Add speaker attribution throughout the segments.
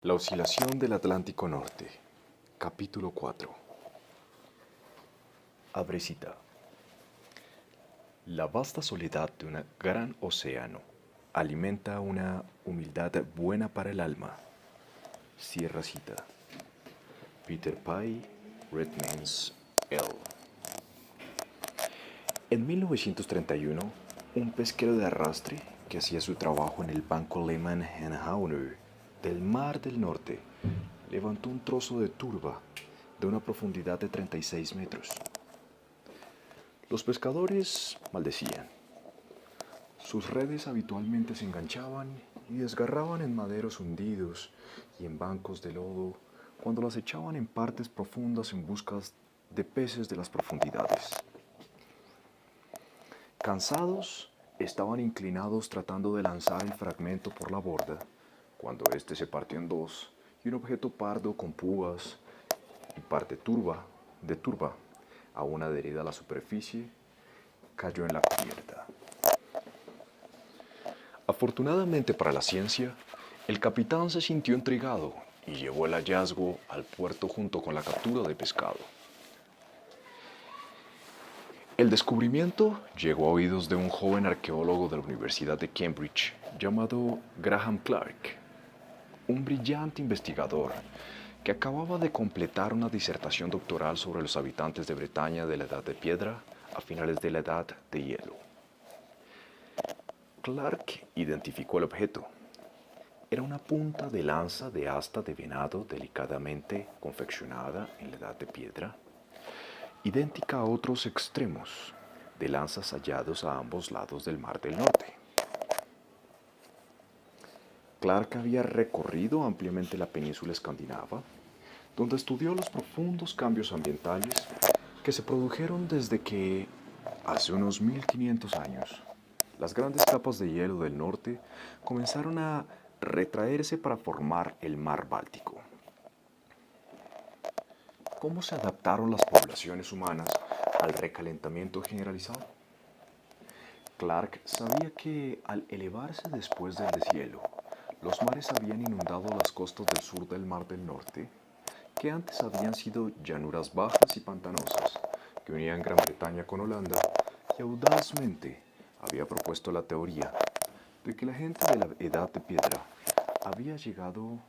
Speaker 1: La oscilación del Atlántico Norte. Capítulo 4. Abrecita. La vasta soledad de un gran océano alimenta una humildad buena para el alma. Sierra Cita. Peter Pye, Redmans, L. En 1931, un pesquero de arrastre que hacía su trabajo en el banco Lehman Hauner del Mar del Norte levantó un trozo de turba de una profundidad de 36 metros. Los pescadores maldecían. Sus redes habitualmente se enganchaban y desgarraban en maderos hundidos y en bancos de lodo cuando las echaban en partes profundas en busca de peces de las profundidades. Cansados, estaban inclinados tratando de lanzar el fragmento por la borda, cuando éste se partió en dos y un objeto pardo con púas y parte de turba, aún adherida a la superficie, cayó en la cubierta. Afortunadamente para la ciencia, el capitán se sintió intrigado y llevó el hallazgo al puerto junto con la captura de pescado. El descubrimiento llegó a oídos de un joven arqueólogo de la Universidad de Cambridge llamado Graham Clark, un brillante investigador que acababa de completar una disertación doctoral sobre los habitantes de Bretaña de la Edad de Piedra a finales de la Edad de Hielo. Clark identificó el objeto. Era una punta de lanza de asta de venado delicadamente confeccionada en la Edad de Piedra, idéntica a otros extremos de lanzas hallados a ambos lados del Mar del Norte. Clark había recorrido ampliamente la península escandinava, donde estudió los profundos cambios ambientales que se produjeron desde que, hace unos 1500 años, las grandes capas de hielo del norte comenzaron a retraerse para formar el mar Báltico. ¿Cómo se adaptaron las poblaciones humanas al recalentamiento generalizado? Clark sabía que al elevarse después del deshielo, los mares habían inundado las costas del sur del Mar del Norte, que antes habían sido llanuras bajas y pantanosas, que unían Gran Bretaña con Holanda, y audazmente había propuesto la teoría de que la gente de la Edad de Piedra había llegado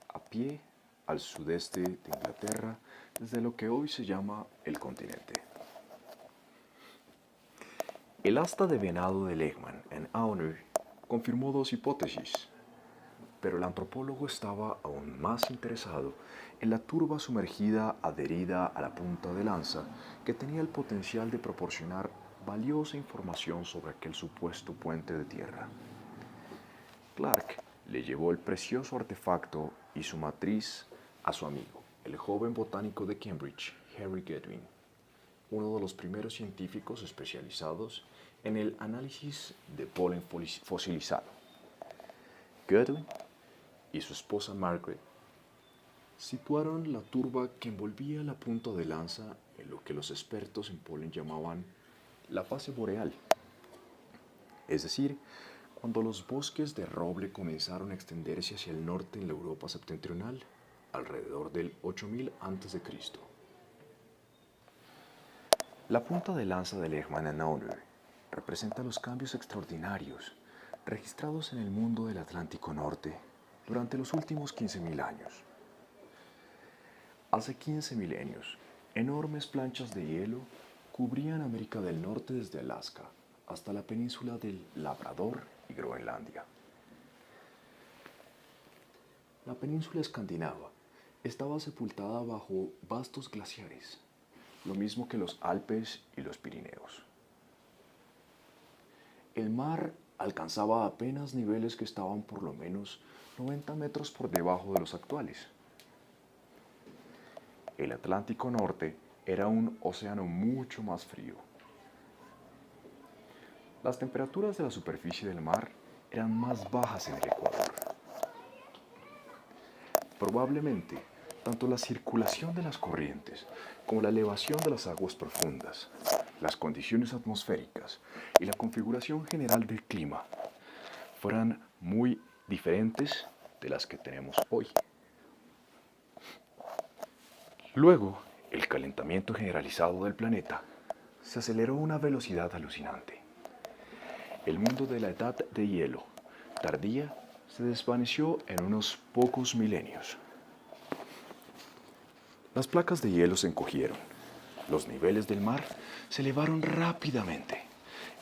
Speaker 1: a pie al sudeste de Inglaterra desde lo que hoy se llama el continente. El asta de venado de Lehman en Auner confirmó dos hipótesis, pero el antropólogo estaba aún más interesado en la turba sumergida adherida a la punta de lanza que tenía el potencial de proporcionar valiosa información sobre aquel supuesto puente de tierra. Clark le llevó el precioso artefacto y su matriz a su amigo, el joven botánico de Cambridge, Henry Godwin, uno de los primeros científicos especializados en el análisis de polen fosilizado. Godwin y su esposa Margaret situaron la turba que envolvía la punta de lanza en lo que los expertos en polen llamaban la fase boreal, es decir, cuando los bosques de roble comenzaron a extenderse hacia el norte en la Europa septentrional, alrededor del 8000 a.C. La punta de lanza de Lehman en Auner representa los cambios extraordinarios registrados en el mundo del Atlántico Norte durante los últimos 15.000 años. Hace 15 milenios, enormes planchas de hielo cubrían América del Norte desde Alaska hasta la península del Labrador y Groenlandia. La península escandinava estaba sepultada bajo vastos glaciares, lo mismo que los Alpes y los Pirineos. El mar alcanzaba apenas niveles que estaban por lo menos 90 metros por debajo de los actuales. El Atlántico Norte era un océano mucho más frío. Las temperaturas de la superficie del mar eran más bajas en el Ecuador. Probablemente, tanto la circulación de las corrientes como la elevación de las aguas profundas, las condiciones atmosféricas y la configuración general del clima fueran muy diferentes de las que tenemos hoy. Luego, el calentamiento generalizado del planeta se aceleró a una velocidad alucinante. El mundo de la edad de hielo tardía se desvaneció en unos pocos milenios. Las placas de hielo se encogieron, los niveles del mar se elevaron rápidamente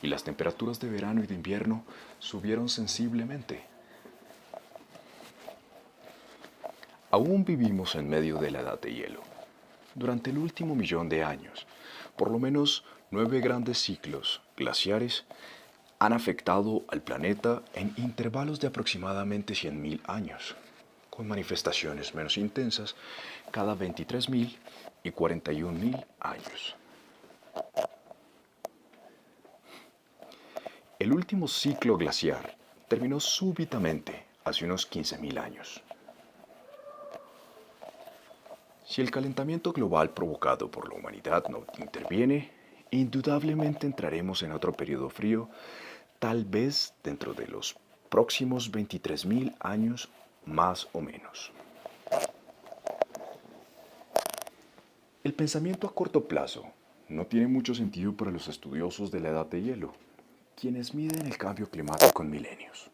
Speaker 1: y las temperaturas de verano y de invierno subieron sensiblemente. Aún vivimos en medio de la edad de hielo. Durante el último millón de años, por lo menos 9 grandes ciclos glaciares han afectado al planeta en intervalos de aproximadamente 100.000 años, con manifestaciones menos intensas cada 23.000 y 41.000 años. El último ciclo glaciar terminó súbitamente hace unos 15.000 años. Si el calentamiento global provocado por la humanidad no interviene, indudablemente entraremos en otro periodo frío, tal vez dentro de los próximos 23.000 años más o menos. El pensamiento a corto plazo no tiene mucho sentido para los estudiosos de la edad de hielo, quienes miden el cambio climático en milenios.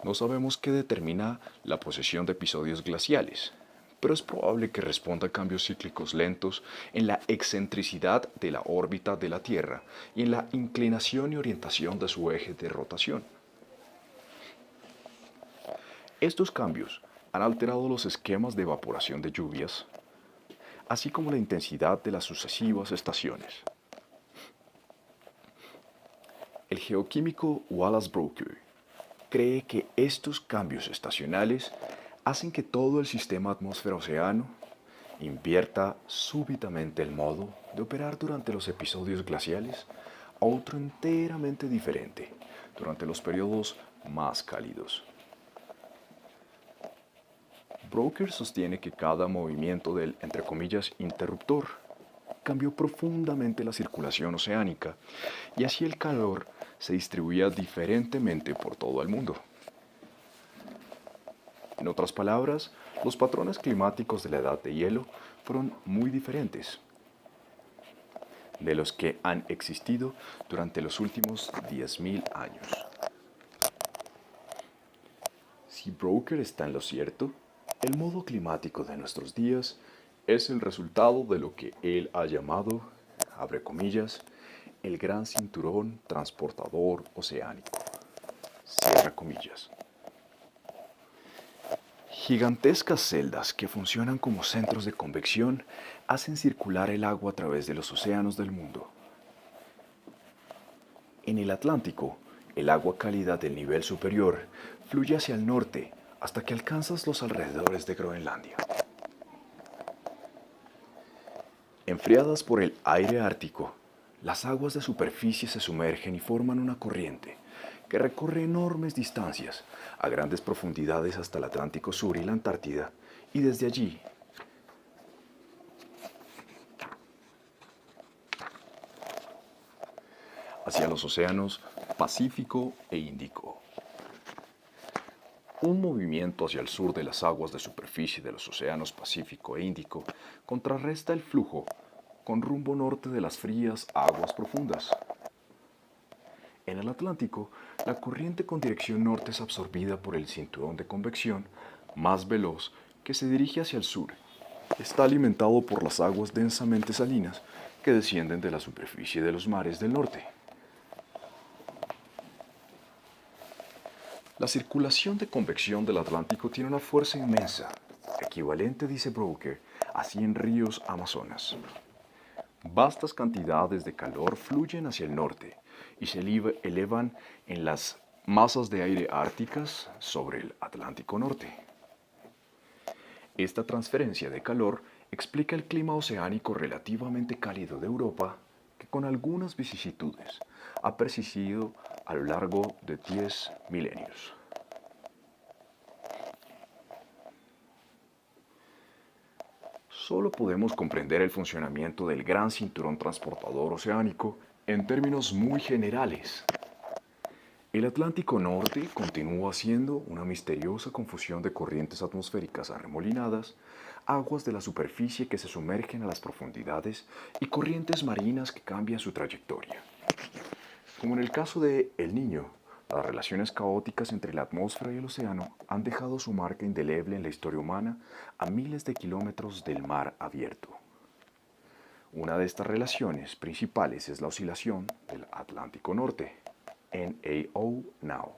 Speaker 1: No sabemos qué determina la posesión de episodios glaciales, pero es probable que responda a cambios cíclicos lentos en la excentricidad de la órbita de la Tierra y en la inclinación y orientación de su eje de rotación. Estos cambios han alterado los esquemas de evaporación de lluvias, así como la intensidad de las sucesivas estaciones. El geoquímico Wallace Brooker cree que estos cambios estacionales hacen que todo el sistema atmósfera-océano invierta súbitamente el modo de operar durante los episodios glaciales a otro enteramente diferente durante los periodos más cálidos. Brooker sostiene que cada movimiento del, entre comillas, interruptor cambió profundamente la circulación oceánica y así el calor se distribuía diferentemente por todo el mundo. En otras palabras, los patrones climáticos de la edad de hielo fueron muy diferentes de los que han existido durante los últimos 10.000 años. Si Brooker está en lo cierto, el modo climático de nuestros días es el resultado de lo que él ha llamado, abre comillas, el gran cinturón transportador oceánico, cierra comillas. Gigantescas celdas que funcionan como centros de convección hacen circular el agua a través de los océanos del mundo. En el Atlántico, el agua cálida del nivel superior fluye hacia el norte hasta que alcanzas los alrededores de Groenlandia. Enfriadas por el aire ártico, las aguas de superficie se sumergen y forman una corriente que recorre enormes distancias a grandes profundidades hasta el Atlántico Sur y la Antártida, y desde allí hacia los océanos Pacífico e Índico. Un movimiento hacia el sur de las aguas de superficie de los océanos Pacífico e Índico contrarresta el flujo con rumbo norte de las frías aguas profundas. En el Atlántico, la corriente con dirección norte es absorbida por el cinturón de convección más veloz que se dirige hacia el sur. Está alimentado por las aguas densamente salinas que descienden de la superficie de los mares del norte. La circulación de convección del Atlántico tiene una fuerza inmensa, equivalente, dice Brooker, a 100 ríos Amazonas. Vastas cantidades de calor fluyen hacia el norte y se elevan en las masas de aire árticas sobre el Atlántico Norte. Esta transferencia de calor explica el clima oceánico relativamente cálido de Europa, que con algunas vicisitudes ha persistido a lo largo de 10 milenios. Solo podemos comprender el funcionamiento del gran cinturón transportador oceánico en términos muy generales. El Atlántico Norte continúa siendo una misteriosa confusión de corrientes atmosféricas arremolinadas, aguas de la superficie que se sumergen a las profundidades y corrientes marinas que cambian su trayectoria. Como en el caso de El Niño, las relaciones caóticas entre la atmósfera y el océano han dejado su marca indeleble en la historia humana a miles de kilómetros del mar abierto. Una de estas relaciones principales es la oscilación del Atlántico Norte, NAO Now.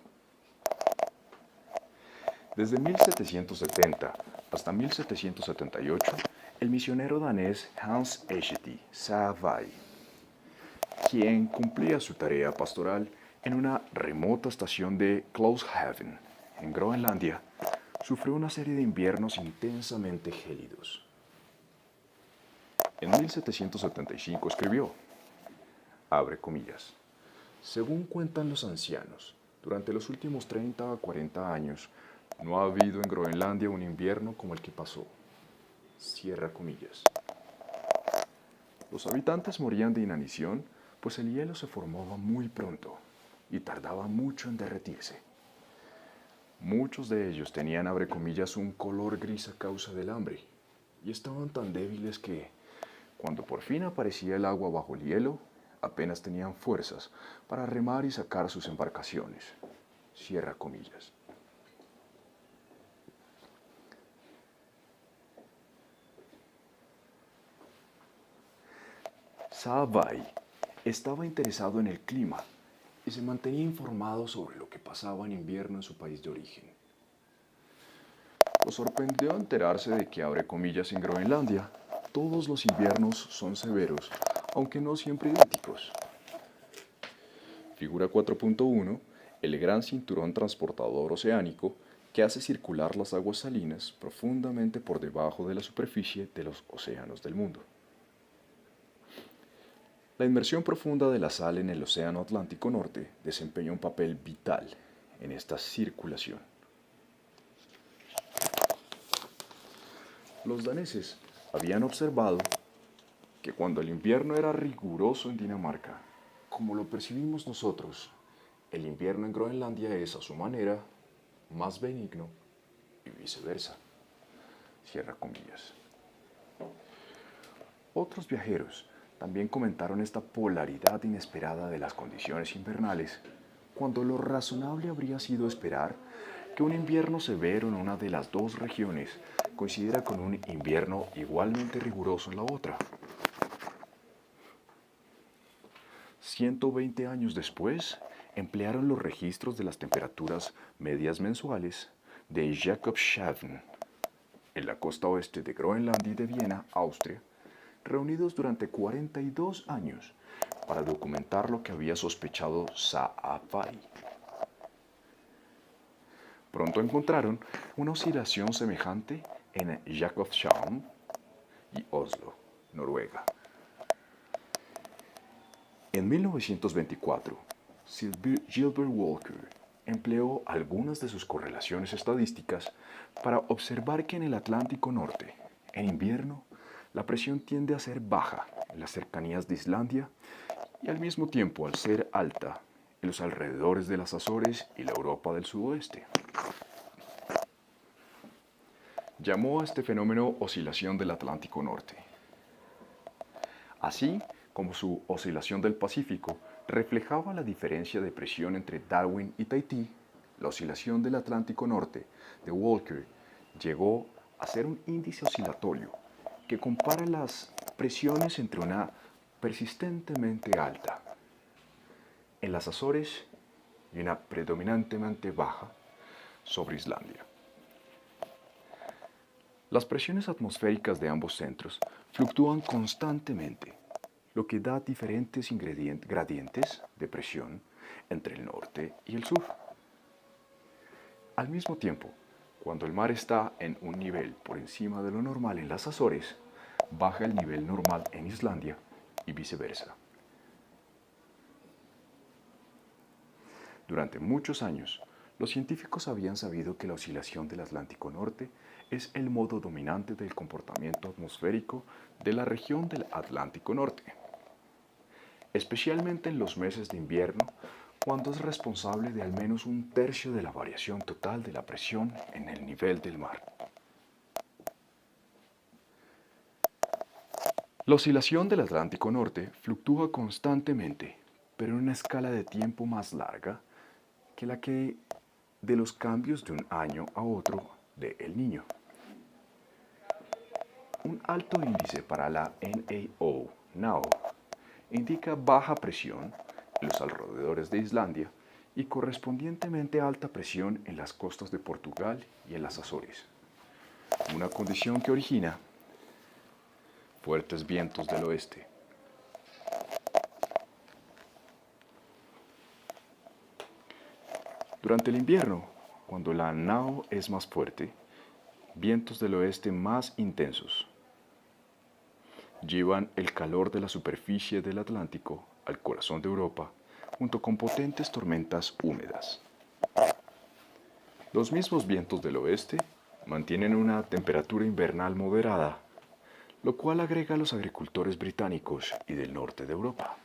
Speaker 1: Desde 1770 hasta 1778, el misionero danés Hans Egede Saavai, quien cumplía su tarea pastoral en una remota estación de Closehaven, en Groenlandia, sufrió una serie de inviernos intensamente gélidos. En 1775 escribió, abre comillas, según cuentan los ancianos, durante los últimos 30 a 40 años no ha habido en Groenlandia un invierno como el que pasó. Cierra comillas. Los habitantes morían de inanición, pues el hielo se formaba muy pronto y tardaba mucho en derretirse. Muchos de ellos tenían, abre comillas, un color gris a causa del hambre, y estaban tan débiles que, cuando por fin aparecía el agua bajo el hielo, apenas tenían fuerzas para remar y sacar sus embarcaciones. Cierra comillas. Saavai estaba interesado en el clima y se mantenía informado sobre lo que pasaba en invierno en su país de origen. Lo sorprendió enterarse de que, abre comillas, en Groenlandia, todos los inviernos son severos, aunque no siempre idénticos. Figura 4.1, el gran cinturón transportador oceánico que hace circular las aguas salinas profundamente por debajo de la superficie de los océanos del mundo. La inmersión profunda de la sal en el Océano Atlántico Norte desempeña un papel vital en esta circulación. Los daneses habían observado que cuando el invierno era riguroso en Dinamarca, como lo percibimos nosotros, el invierno en Groenlandia es a su manera más benigno y viceversa. Cierra comillas. Otros viajeros también comentaron esta polaridad inesperada de las condiciones invernales, cuando lo razonable habría sido esperar que un invierno severo en una de las dos regiones coincidiera con un invierno igualmente riguroso en la otra. 120 años después, emplearon los registros de las temperaturas medias mensuales de Jakobshavn, en la costa oeste de Groenlandia y de Viena, Austria, reunidos durante 42 años para documentar lo que había sospechado Saavai. Pronto encontraron una oscilación semejante en Jakobshavn y Oslo, Noruega. En 1924, Gilbert Walker empleó algunas de sus correlaciones estadísticas para observar que en el Atlántico Norte, en invierno, la presión tiende a ser baja en las cercanías de Islandia y al mismo tiempo al ser alta en los alrededores de las Azores y la Europa del sudoeste. Llamó a este fenómeno oscilación del Atlántico Norte. Así como su oscilación del Pacífico reflejaba la diferencia de presión entre Darwin y Tahití, la oscilación del Atlántico Norte de Walker llegó a ser un índice oscilatorio que compara las presiones entre una persistentemente alta en las Azores y una predominantemente baja sobre Islandia. Las presiones atmosféricas de ambos centros fluctúan constantemente, lo que da diferentes gradientes de presión entre el norte y el sur. Al mismo tiempo, cuando el mar está en un nivel por encima de lo normal en las Azores, baja el nivel normal en Islandia y viceversa. Durante muchos años, los científicos habían sabido que la oscilación del Atlántico Norte es el modo dominante del comportamiento atmosférico de la región del Atlántico Norte, especialmente en los meses de invierno, cuando es responsable de al menos un tercio de la variación total de la presión en el nivel del mar. La oscilación del Atlántico Norte fluctúa constantemente, pero en una escala de tiempo más larga que la que de los cambios de un año a otro de El Niño. Un alto índice para la NAO indica baja presión en los alrededores de Islandia y correspondientemente alta presión en las costas de Portugal y en las Azores, una condición que origina fuertes vientos del oeste. Durante el invierno, cuando la NAO es más fuerte, vientos del oeste más intensos llevan el calor de la superficie del Atlántico al corazón de Europa, junto con potentes tormentas húmedas. Los mismos vientos del oeste mantienen una temperatura invernal moderada, lo cual agrega a los agricultores británicos y del norte de Europa.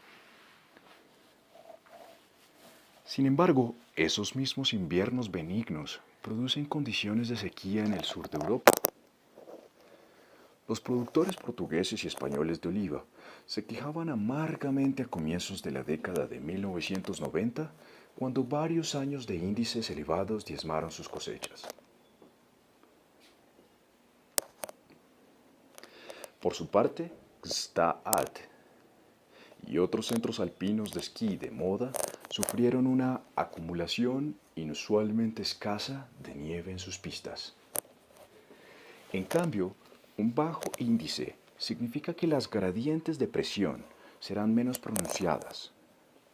Speaker 1: Sin embargo, esos mismos inviernos benignos producen condiciones de sequía en el sur de Europa. Los productores portugueses y españoles de oliva se quejaban amargamente a comienzos de la década de 1990, cuando varios años de índices elevados diezmaron sus cosechas. Por su parte, Gstaad y otros centros alpinos de esquí de moda sufrieron una acumulación inusualmente escasa de nieve en sus pistas. En cambio, un bajo índice significa que las gradientes de presión serán menos pronunciadas,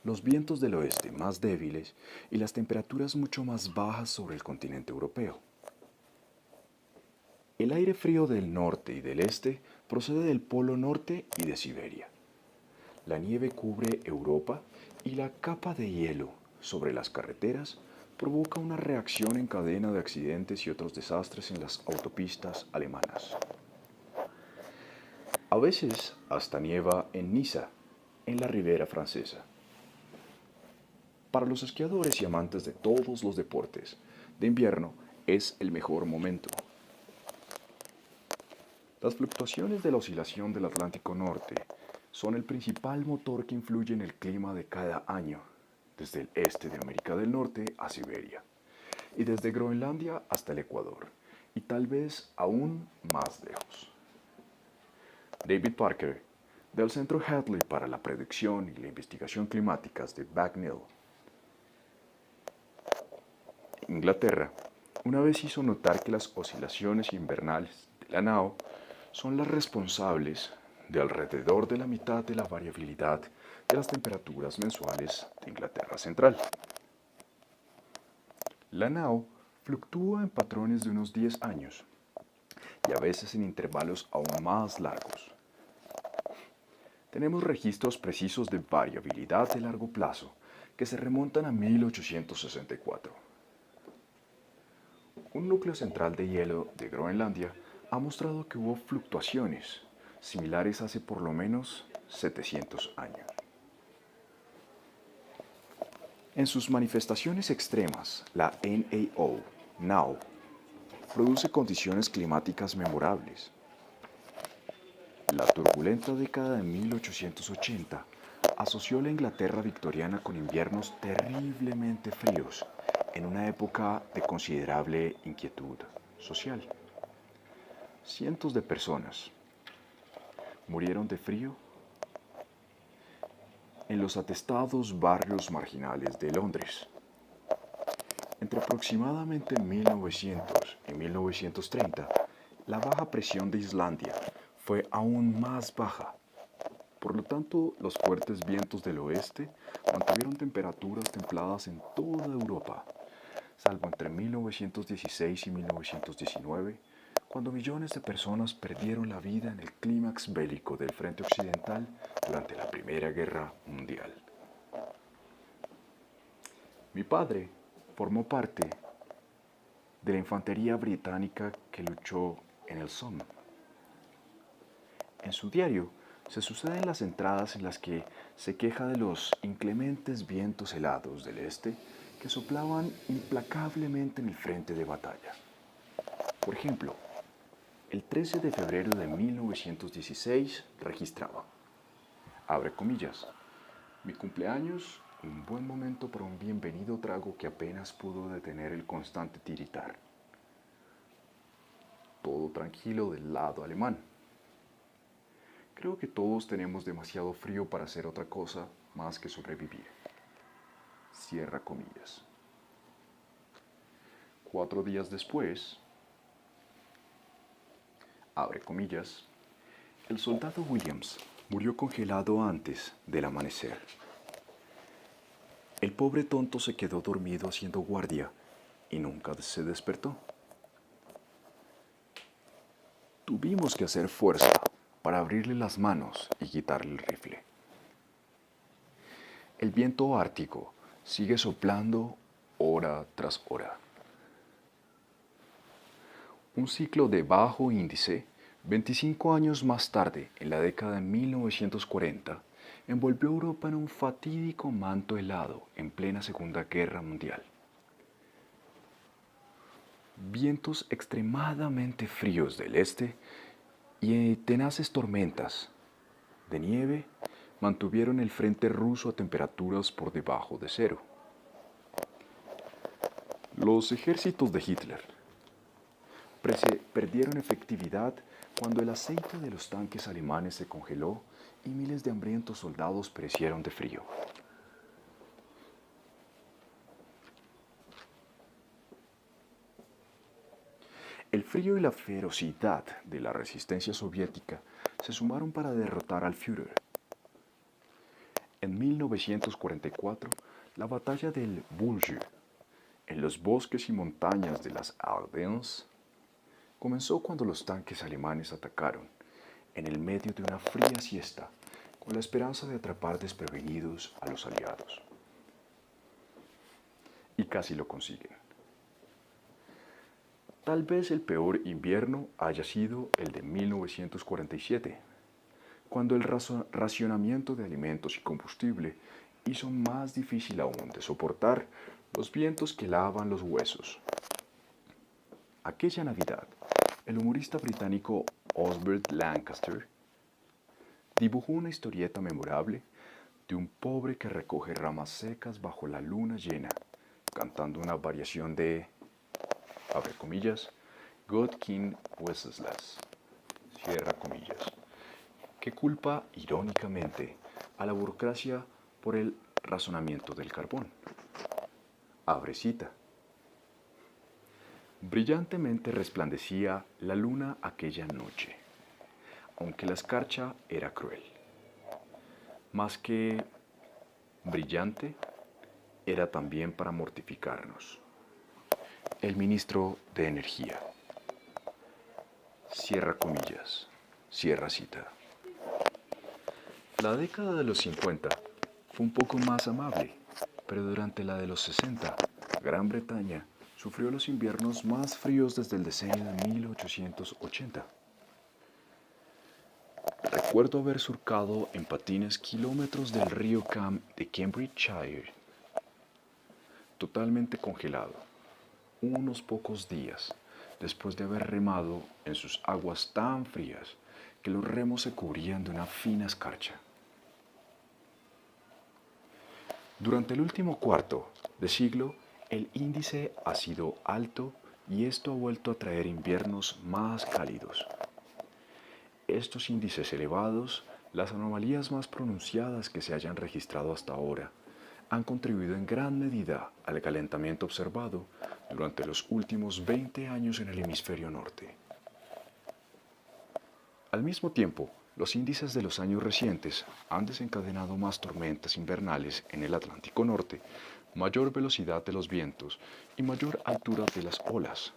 Speaker 1: los vientos del oeste más débiles y las temperaturas mucho más bajas sobre el continente europeo. El aire frío del norte y del este procede del Polo Norte y de Siberia. La nieve cubre Europa y la capa de hielo sobre las carreteras provoca una reacción en cadena de accidentes y otros desastres en las autopistas alemanas. A veces hasta nieva en Niza, en la Ribera Francesa. Para los esquiadores y amantes de todos los deportes, de invierno es el mejor momento. Las fluctuaciones de la oscilación del Atlántico Norte son el principal motor que influye en el clima de cada año, desde el este de América del Norte a Siberia, y desde Groenlandia hasta el Ecuador, y tal vez aún más lejos. David Parker, del Centro Hadley para la Predicción y la Investigación Climáticas de Bagnell, Inglaterra, una vez hizo notar que las oscilaciones invernales de la NAO son las responsables de alrededor de la mitad de la variabilidad de las temperaturas mensuales de Inglaterra Central. La NAO fluctúa en patrones de unos 10 años y a veces en intervalos aún más largos. Tenemos registros precisos de variabilidad de largo plazo que se remontan a 1864. Un núcleo central de hielo de Groenlandia ha mostrado que hubo fluctuaciones similares hace por lo menos 700 años. En sus manifestaciones extremas, la NAO produce condiciones climáticas memorables. La turbulenta década de 1880 asoció la Inglaterra victoriana con inviernos terriblemente fríos en una época de considerable inquietud social. Cientos de personas murieron de frío en los atestados barrios marginales de Londres. Entre aproximadamente 1900 y 1930, la baja presión de Islandia fue aún más baja. Por lo tanto, los fuertes vientos del oeste mantuvieron temperaturas templadas en toda Europa, salvo entre 1916 y 1919, cuando millones de personas perdieron la vida en el clímax bélico del frente occidental durante la Primera Guerra Mundial. Mi padre formó parte de la infantería británica que luchó en el Somme. En su diario se suceden las entradas en las que se queja de los inclementes vientos helados del este que soplaban implacablemente en el frente de batalla. Por ejemplo, el 13 de febrero de 1916 registraba, abre comillas, mi cumpleaños, un buen momento para un bienvenido trago que apenas pudo detener el constante tiritar. Todo tranquilo del lado alemán. Creo que todos tenemos demasiado frío para hacer otra cosa más que sobrevivir. Cierra comillas. 4 días después, abre comillas, el soldado Williams murió congelado antes del amanecer. El pobre tonto se quedó dormido haciendo guardia y nunca se despertó. Tuvimos que hacer fuerza para abrirle las manos y quitarle el rifle. El viento ártico sigue soplando hora tras hora. Un ciclo de bajo índice, 25 años más tarde, en la década de 1940, envolvió a Europa en un fatídico manto helado en plena Segunda Guerra Mundial. Vientos extremadamente fríos del este y tenaces tormentas de nieve mantuvieron el frente ruso a temperaturas por debajo de cero. Los ejércitos de Hitler perdieron efectividad cuando el aceite de los tanques alemanes se congeló y miles de hambrientos soldados perecieron de frío. El frío y la ferocidad de la resistencia soviética se sumaron para derrotar al Führer. En 1944, la batalla del Bulge, en los bosques y montañas de las Ardennes, comenzó cuando los tanques alemanes atacaron, en el medio de una fría siesta, con la esperanza de atrapar desprevenidos a los aliados. Y casi lo consiguen. Tal vez el peor invierno haya sido el de 1947, cuando el racionamiento de alimentos y combustible hizo más difícil aún de soportar los vientos que lavan los huesos. Aquella Navidad, el humorista británico Osbert Lancaster dibujó una historieta memorable de un pobre que recoge ramas secas bajo la luna llena, cantando una variación de, abre comillas, God King Wenceslas, cierra comillas, que culpa irónicamente a la burocracia por el razonamiento del carbón. Abre cita. Brillantemente resplandecía la luna aquella noche, aunque la escarcha era cruel. Más que brillante, era también para mortificarnos. El ministro de Energía. Cierra comillas, cierra cita. La década de los 50 fue un poco más amable, pero durante la de los 60, Gran Bretaña sufrió los inviernos más fríos desde el decenio de 1880. Recuerdo haber surcado en patines kilómetros del río Cam de Cambridgeshire, totalmente congelado, unos pocos días después de haber remado en sus aguas tan frías que los remos se cubrían de una fina escarcha. Durante el último cuarto de siglo, el índice ha sido alto y esto ha vuelto a traer inviernos más cálidos. Estos índices elevados, las anomalías más pronunciadas que se hayan registrado hasta ahora, han contribuido en gran medida al calentamiento observado durante los últimos 20 años en el hemisferio norte. Al mismo tiempo, los índices de los años recientes han desencadenado más tormentas invernales en el Atlántico Norte, mayor velocidad de los vientos y mayor altura de las olas,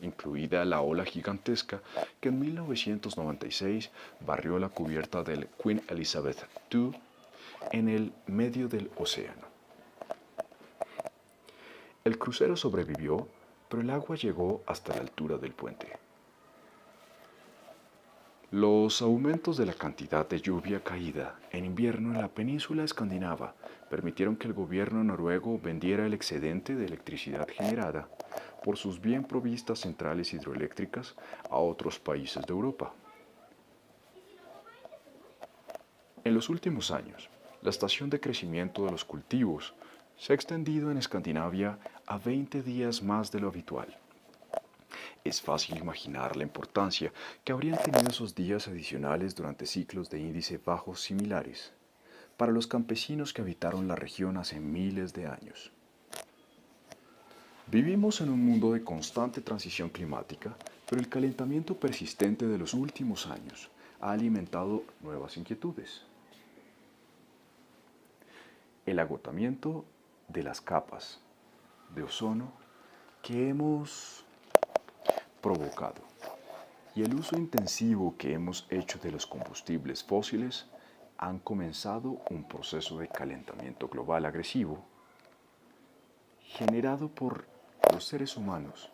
Speaker 1: incluida la ola gigantesca que en 1996 barrió la cubierta del Queen Elizabeth II en el medio del océano. El crucero sobrevivió, pero el agua llegó hasta la altura del puente. Los aumentos de la cantidad de lluvia caída en invierno en la península escandinava permitieron que el gobierno noruego vendiera el excedente de electricidad generada por sus bien provistas centrales hidroeléctricas a otros países de Europa. En los últimos años, la estación de crecimiento de los cultivos se ha extendido en Escandinavia a 20 días más de lo habitual. Es fácil imaginar la importancia que habrían tenido esos días adicionales durante ciclos de índice bajos similares para los campesinos que habitaron la región hace miles de años. Vivimos en un mundo de constante transición climática, pero el calentamiento persistente de los últimos años ha alimentado nuevas inquietudes. El agotamiento de las capas de ozono que hemos provocado y el uso intensivo que hemos hecho de los combustibles fósiles han comenzado un proceso de calentamiento global agresivo generado por los seres humanos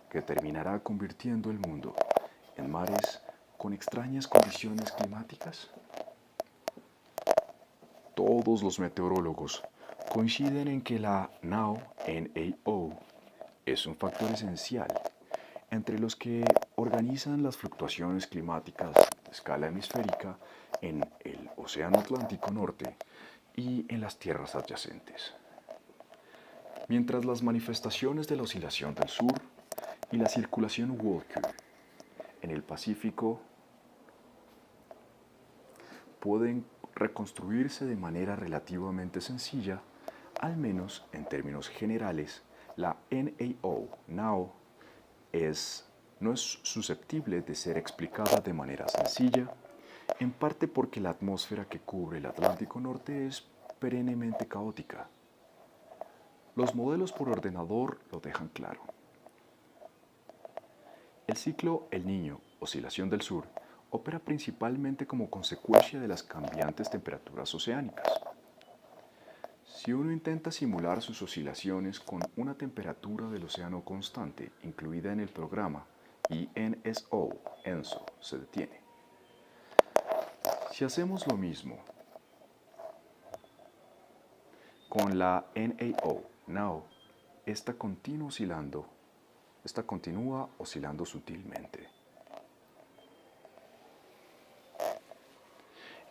Speaker 1: que terminará convirtiendo el mundo en mares con extrañas condiciones climáticas. Todos los meteorólogos coinciden en que la NAO es un factor esencial entre los que organizan las fluctuaciones climáticas de escala hemisférica en el Océano Atlántico Norte y en las tierras adyacentes. Mientras las manifestaciones de la oscilación del sur y la circulación Walker en el Pacífico pueden reconstruirse de manera relativamente sencilla, al menos en términos generales, la NAO no es susceptible de ser explicada de manera sencilla, en parte porque la atmósfera que cubre el Atlántico Norte es perennemente caótica. Los modelos por ordenador lo dejan claro. El ciclo El Niño, oscilación del sur, opera principalmente como consecuencia de las cambiantes temperaturas oceánicas. Si uno intenta simular sus oscilaciones con una temperatura del océano constante incluida en el programa y ENSO se detiene. Si hacemos lo mismo con la NAO, esta continúa oscilando sutilmente.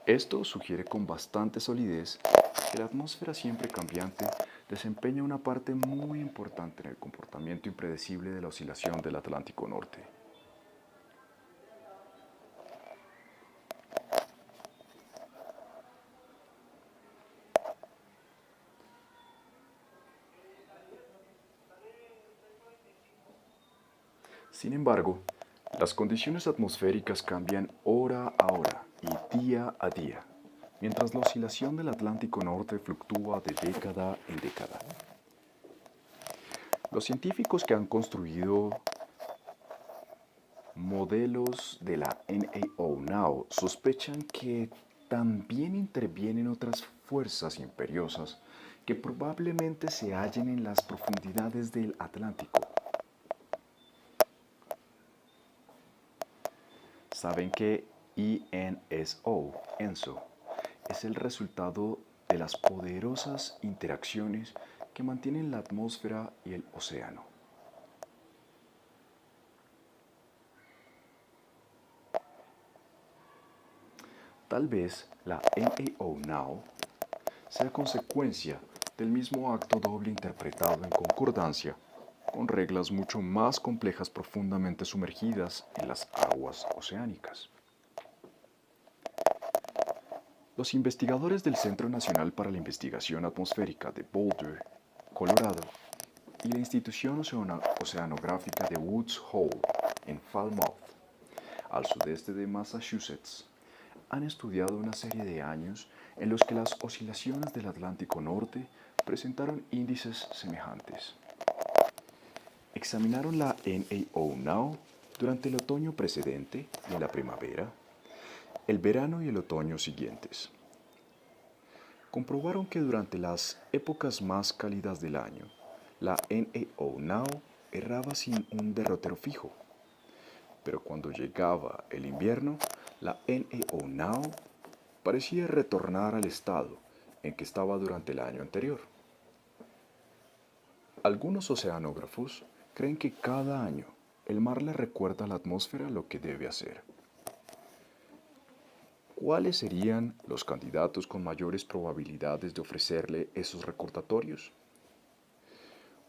Speaker 1: Esto sugiere con bastante solidez que la atmósfera siempre cambiante desempeña una parte muy importante en el comportamiento impredecible de la oscilación del Atlántico Norte. Sin embargo, las condiciones atmosféricas cambian hora a hora y día a día, mientras la oscilación del Atlántico Norte fluctúa de década en década. Los científicos que han construido modelos de la NAO sospechan que también intervienen otras fuerzas imperiosas que probablemente se hallen en las profundidades del Atlántico. Saben que ENSO, es el resultado de las poderosas interacciones que mantienen la atmósfera y el océano. Tal vez la NAO sea consecuencia del mismo acto doble interpretado en concordancia con reglas mucho más complejas profundamente sumergidas en las aguas oceánicas. Los investigadores del Centro Nacional para la Investigación Atmosférica de Boulder, Colorado, y la Institución Oceanográfica de Woods Hole, en Falmouth, al sudeste de Massachusetts, han estudiado una serie de años en los que las oscilaciones del Atlántico Norte presentaron índices semejantes. Examinaron la NAO durante el otoño precedente y en la primavera, el verano y el otoño siguientes. Comprobaron que durante las épocas más cálidas del año, la NAO erraba sin un derrotero fijo, pero cuando llegaba el invierno, La NEO Now parecía retornar al estado en que estaba durante el año anterior. Algunos oceanógrafos creen que cada año el mar le recuerda a la atmósfera lo que debe hacer. ¿Cuáles serían los candidatos con mayores probabilidades de ofrecerle esos recordatorios?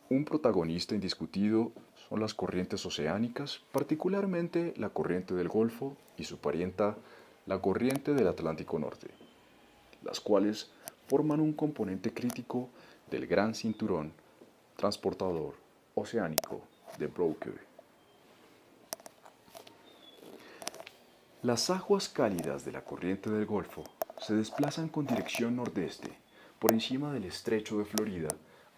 Speaker 1: Un protagonista indiscutido son las corrientes oceánicas, particularmente la corriente del Golfo y su parienta, la corriente del Atlántico Norte, las cuales forman un componente crítico del gran cinturón transportador oceánico de Brooke. Las aguas cálidas de la corriente del Golfo se desplazan con dirección nordeste por encima del estrecho de Florida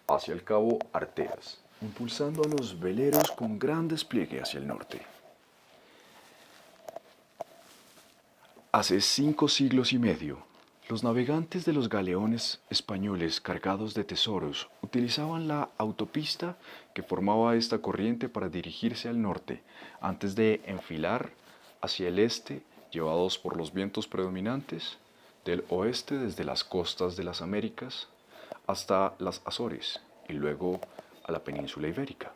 Speaker 1: hacia el cabo Arteras, impulsando a los veleros con gran despliegue hacia el norte. Hace 5 siglos y medio, los navegantes de los galeones españoles cargados de tesoros utilizaban la autopista que formaba esta corriente para dirigirse al norte, antes de enfilar hacia el este, llevados por los vientos predominantes del oeste desde las costas de las Américas hasta las Azores y luego a la península ibérica.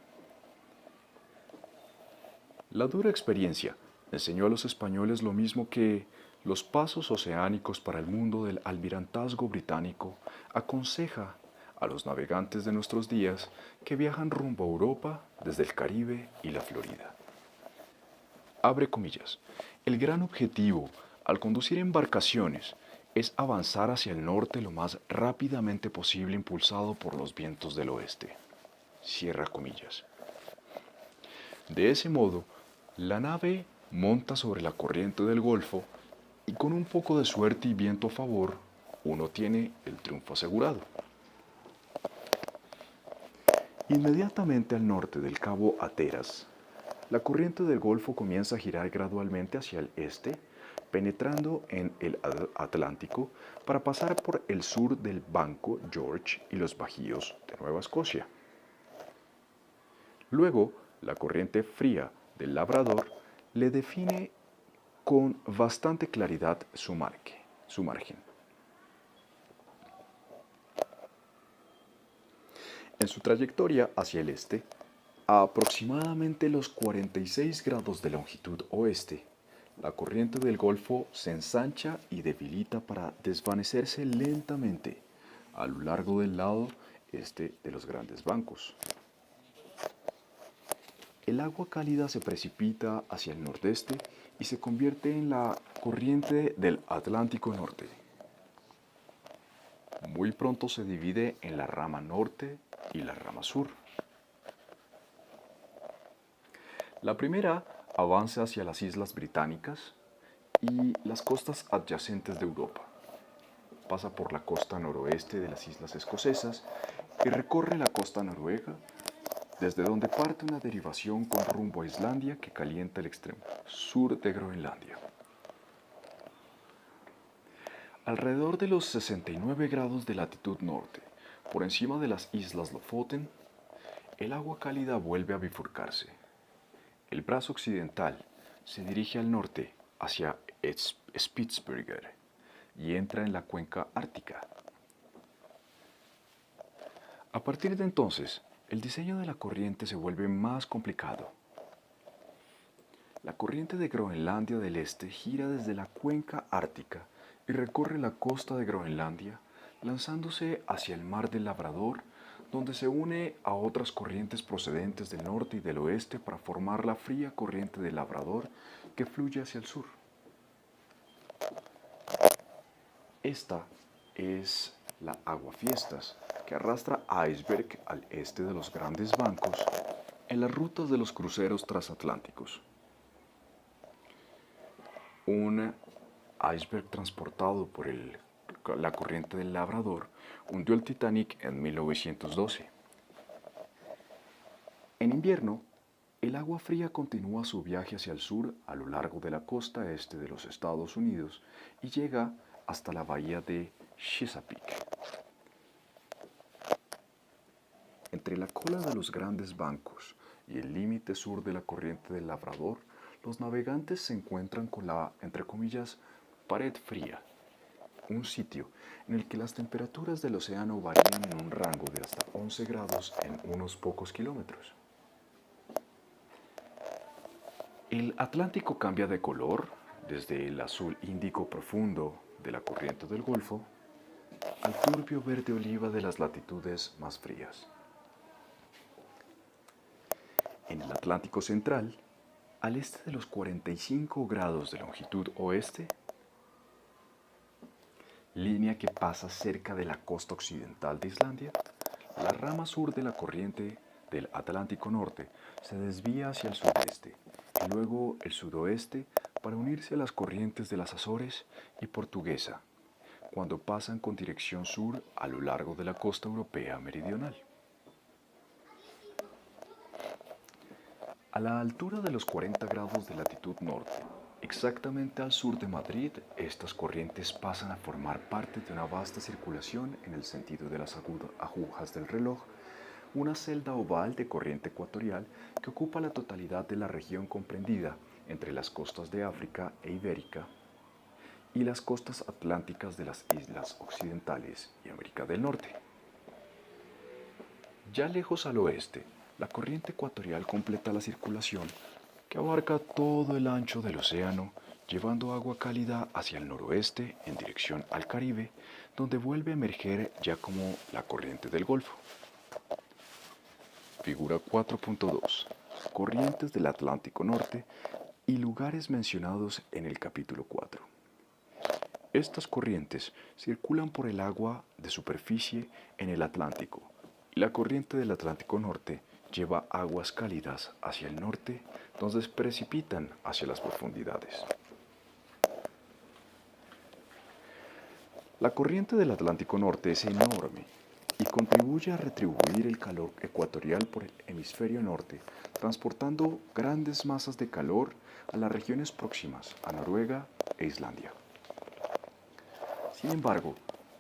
Speaker 1: La dura experiencia enseñó a los españoles lo mismo que los pasos oceánicos para el mundo del almirantazgo británico aconseja a los navegantes de nuestros días que viajan rumbo a Europa desde el Caribe y la Florida. Abre comillas. El gran objetivo al conducir embarcaciones es avanzar hacia el norte lo más rápidamente posible impulsado por los vientos del oeste. Cierra comillas. De ese modo, la nave monta sobre la corriente del Golfo y con un poco de suerte y viento a favor, uno tiene el triunfo asegurado. Inmediatamente al norte del cabo Hatteras, la corriente del Golfo comienza a girar gradualmente hacia el este, penetrando en el Atlántico para pasar por el sur del Banco George y los Bajíos de Nueva Escocia. Luego, la corriente fría del Labrador le define con bastante claridad su margen. En su trayectoria hacia el este, a aproximadamente los 46 grados de longitud oeste, la corriente del Golfo se ensancha y debilita para desvanecerse lentamente a lo largo del lado este de los grandes bancos. El agua cálida se precipita hacia el nordeste y se convierte en la corriente del Atlántico Norte. Muy pronto se divide en la rama norte y la rama sur. La primera avanza hacia las islas británicas y las costas adyacentes de Europa. Pasa por la costa noroeste de las islas escocesas y recorre la costa noruega, desde donde parte una derivación con rumbo a Islandia que calienta el extremo sur de Groenlandia. Alrededor de los 69 grados de latitud norte, por encima de las islas Lofoten, el agua cálida vuelve a bifurcarse. El brazo occidental se dirige al norte hacia Spitsbergen y entra en la cuenca ártica. A partir de entonces, el diseño de la corriente se vuelve más complicado. La corriente de Groenlandia del Este gira desde la cuenca ártica y recorre la costa de Groenlandia, lanzándose hacia el mar del Labrador, donde se une a otras corrientes procedentes del norte y del oeste para formar la fría corriente del Labrador que fluye hacia el sur. Esta es la aguafiestas que arrastra iceberg al este de los grandes bancos en las rutas de los cruceros transatlánticos. Un iceberg transportado por la corriente del Labrador hundió el Titanic en 1912. En invierno, el agua fría continúa su viaje hacia el sur a lo largo de la costa este de los Estados Unidos y llega hasta la bahía de Chesapeake. Entre la cola de los grandes bancos y el límite sur de la corriente del Labrador, los navegantes se encuentran con la, entre comillas, pared fría, un sitio en el que las temperaturas del océano varían en un rango de hasta 11 grados en unos pocos kilómetros. El Atlántico cambia de color desde el azul índico profundo de la corriente del Golfo al turbio verde oliva de las latitudes más frías. En el Atlántico central, al este de los 45 grados de longitud oeste, línea que pasa cerca de la costa occidental de Islandia, la rama sur de la corriente del Atlántico Norte se desvía hacia el sudeste y luego el sudoeste para unirse a las corrientes de las Azores y Portuguesa, cuando pasan con dirección sur a lo largo de la costa europea meridional. A la altura de los 40 grados de latitud norte, exactamente al sur de Madrid, estas corrientes pasan a formar parte de una vasta circulación en el sentido de las agujas del reloj, una celda oval de corriente ecuatorial que ocupa la totalidad de la región comprendida entre las costas de África e Ibérica y las costas atlánticas de las islas occidentales y América del Norte. Ya lejos al oeste, la corriente ecuatorial completa la circulación que abarca todo el ancho del océano, llevando agua cálida hacia el noroeste en dirección al Caribe, donde vuelve a emerger ya como la corriente del Golfo. Figura 4.2. Corrientes del Atlántico Norte y lugares mencionados en el capítulo 4. Estas corrientes circulan por el agua de superficie en el Atlántico, y la corriente del Atlántico Norte lleva aguas cálidas hacia el norte, donde se precipitan hacia las profundidades. La corriente del Atlántico Norte es enorme y contribuye a retribuir el calor ecuatorial por el hemisferio norte, transportando grandes masas de calor a las regiones próximas a Noruega e Islandia. Sin embargo,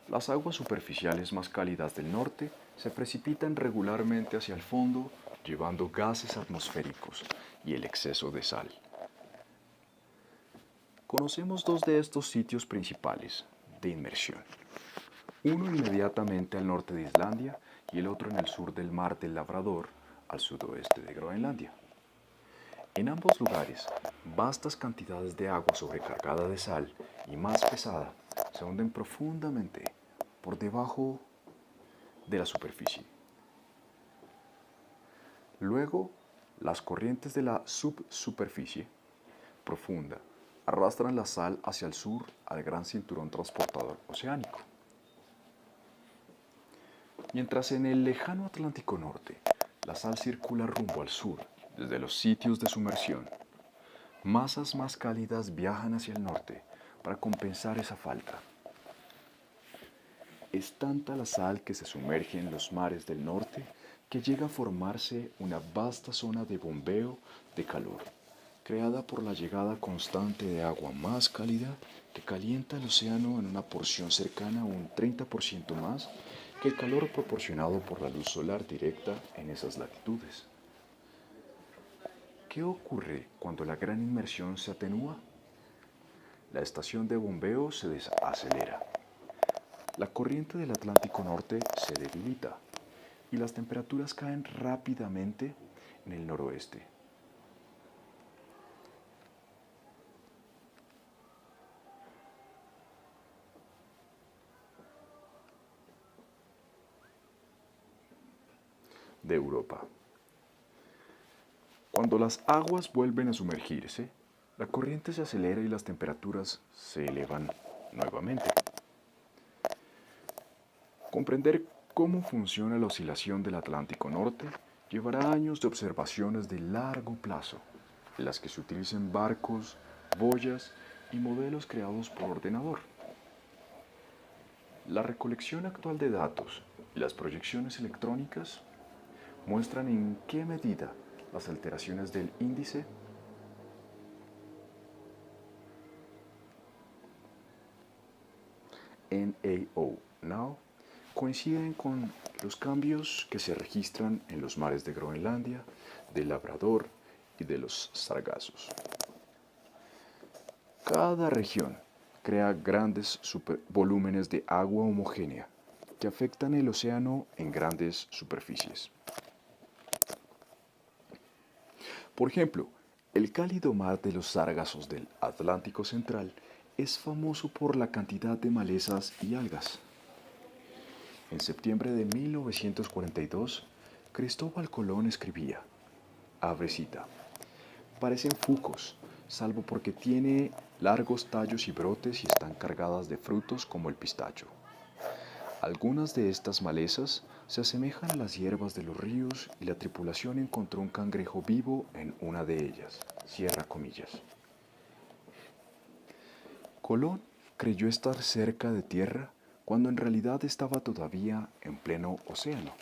Speaker 1: las aguas superficiales más cálidas del norte se precipitan regularmente hacia el fondo, llevando gases atmosféricos y el exceso de sal. Conocemos dos de estos sitios principales de inmersión. Uno inmediatamente al norte de Islandia y el otro en el sur del Mar del Labrador, al sudoeste de Groenlandia. En ambos lugares, vastas cantidades de agua sobrecargada de sal y más pesada se hunden profundamente por debajo de la superficie. Luego, las corrientes de la subsuperficie profunda arrastran la sal hacia el sur al gran cinturón transportador oceánico. Mientras en el lejano Atlántico Norte, la sal circula rumbo al sur desde los sitios de sumersión, masas más cálidas viajan hacia el norte para compensar esa falta. Es tanta la sal que se sumerge en los mares del norte que llega a formarse una vasta zona de bombeo de calor, creada por la llegada constante de agua más cálida que calienta el océano en una porción cercana a un 30% más que el calor proporcionado por la luz solar directa en esas latitudes. ¿Qué ocurre cuando la gran inmersión se atenúa? La estación de bombeo se desacelera. La corriente del Atlántico Norte se debilita y las temperaturas caen rápidamente en el noroeste. De Europa. Cuando las aguas vuelven a sumergirse, la corriente se acelera y las temperaturas se elevan nuevamente. Comprender cómo funciona la oscilación del Atlántico Norte llevará años de observaciones de largo plazo, en las que se utilicen barcos, boyas y modelos creados por ordenador. La recolección actual de datos y las proyecciones electrónicas muestran en qué medida las alteraciones del índice NAO now coinciden con los cambios que se registran en los mares de Groenlandia, del Labrador y de los Sargazos. Cada región crea grandes volúmenes de agua homogénea que afectan el océano en grandes superficies. Por ejemplo, el cálido mar de los Sargazos del Atlántico Central es famoso por la cantidad de malezas y algas. En septiembre de 1942, Cristóbal Colón escribía, abre cita, parecen fucos, salvo porque tiene largos tallos y brotes y están cargadas de frutos como el pistacho. Algunas de estas malezas se asemejan a las hierbas de los ríos y la tripulación encontró un cangrejo vivo en una de ellas. Cierra comillas. Colón creyó estar cerca de tierra cuando en realidad estaba todavía en pleno océano.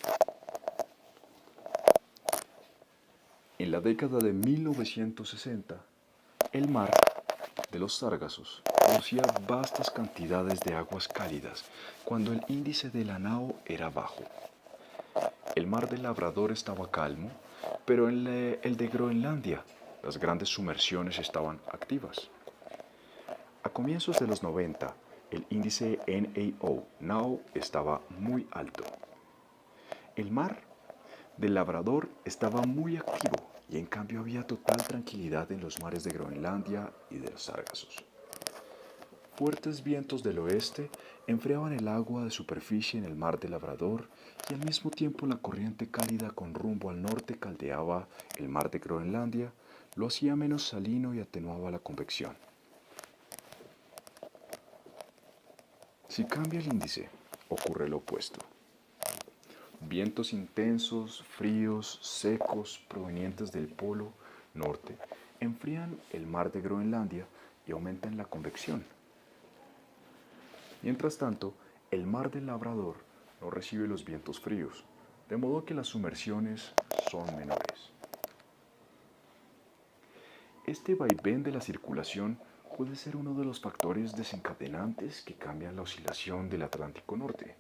Speaker 1: En la década de 1960, el mar de los Sargazos producía vastas cantidades de aguas cálidas cuando el índice de la NAO era bajo. El mar del Labrador estaba calmo, pero en el de Groenlandia las grandes sumersiones estaban activas. A comienzos de los 90, el índice NAO estaba muy alto. El mar del Labrador estaba muy activo y en cambio había total tranquilidad en los mares de Groenlandia y de los Sargazos. Fuertes vientos del oeste enfriaban el agua de superficie en el mar del Labrador y al mismo tiempo la corriente cálida con rumbo al norte caldeaba el mar de Groenlandia, lo hacía menos salino y atenuaba la convección. Si cambia el índice, ocurre lo opuesto. Vientos intensos, fríos, secos, provenientes del polo norte, enfrían el mar de Groenlandia y aumentan la convección. Mientras tanto, el mar del Labrador no recibe los vientos fríos, de modo que las sumersiones son menores. Este vaivén de la circulación puede ser uno de los factores desencadenantes que cambian la oscilación del Atlántico Norte.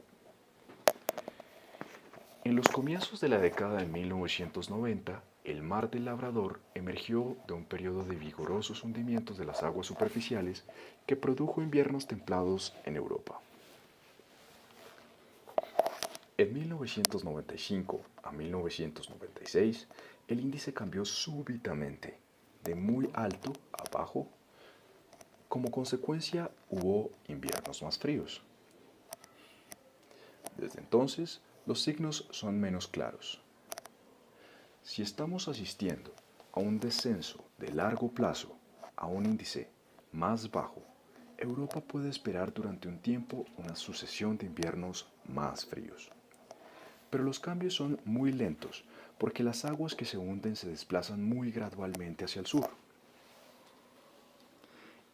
Speaker 1: En los comienzos de la década de 1990, el mar del Labrador emergió de un periodo de vigorosos hundimientos de las aguas superficiales que produjo inviernos templados en Europa. En 1995 a 1996, el índice cambió súbitamente, de muy alto a bajo. Como consecuencia, hubo inviernos más fríos. Desde entonces, los signos son menos claros. Si estamos asistiendo a un descenso de largo plazo a un índice más bajo, Europa puede esperar durante un tiempo una sucesión de inviernos más fríos. Pero los cambios son muy lentos porque las aguas que se hunden se desplazan muy gradualmente hacia el sur.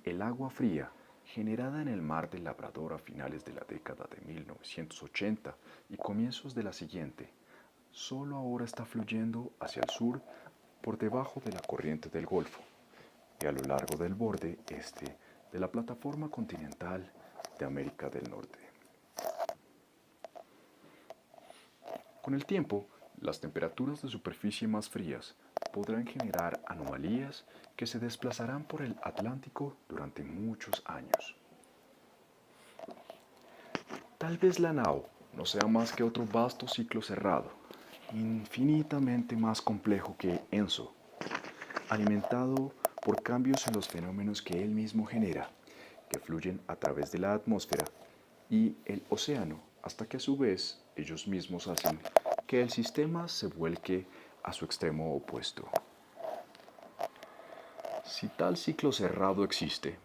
Speaker 1: El agua fría generada en el mar del Labrador a finales de la década de 1980 y comienzos de la siguiente, solo ahora está fluyendo hacia el sur por debajo de la corriente del Golfo y a lo largo del borde este de la plataforma continental de América del Norte. Con el tiempo, las temperaturas de superficie más frías podrán generar anomalías que se desplazarán por el Atlántico durante muchos años. Tal vez la NAO no sea más que otro vasto ciclo cerrado, infinitamente más complejo que ENSO, alimentado por cambios en los fenómenos que él mismo genera, que fluyen a través de la atmósfera y el océano, hasta que a su vez ellos mismos hacen que el sistema se vuelque a su extremo opuesto. Si tal ciclo cerrado existe,